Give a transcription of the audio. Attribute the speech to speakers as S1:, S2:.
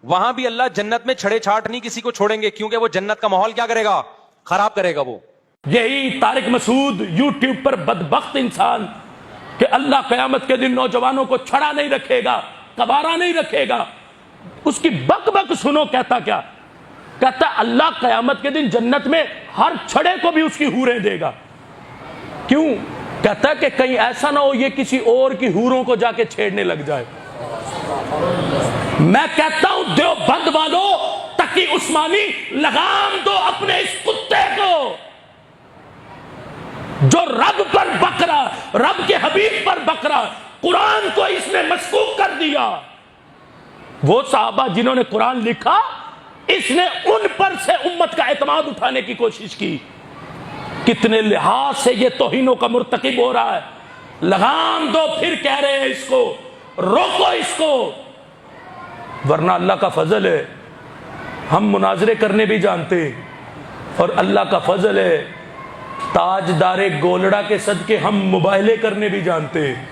S1: وہاں بھی اللہ جنت میں چھڑے چھاٹ نہیں کسی کو چھوڑیں گے، کیونکہ وہ جنت کا ماحول کیا کرے گا؟ خراب کرے گا وہ۔
S2: یہی طارق مسعود یوٹیوب پر بدبخت انسان کہ اللہ قیامت کے دن نوجوانوں کو چھڑا نہیں رکھے گا، کبارہ نہیں رکھے گا، اس کی بک بک سنو، کہتا کیا؟ کہتا اللہ قیامت کے دن جنت میں ہر چھڑے کو بھی اس کی حوریں دے گا۔ کیوں؟ کہتا ہے کہ کہیں ایسا نہ ہو یہ کسی اور کی حوروں کو جا کے چھیڑنے لگ جائے۔ میں کہتا ہوں دیوبند والوں، تقی عثمانی، لگام دو اپنے اس کتے کو جو رب پر بک رہا، رب کے حبیب پر بک رہا، قرآن کو اس نے مسکوک کر دیا۔ وہ صحابہ جنہوں نے قرآن لکھا، اس نے ان پر سے امت کا اعتماد اٹھانے کی کوشش کی۔ کتنے لحاظ سے یہ توہینوں کا مرتکب ہو رہا ہے۔ لگام دو، پھر کہہ رہے ہیں اس کو روکو اس کو، ورنہ اللہ کا فضل ہے ہم مناظرے کرنے بھی جانتے ہیں، اور اللہ کا فضل ہے تاجدار گولڑا کے صدقے ہم مباہلے کرنے بھی جانتے ہیں۔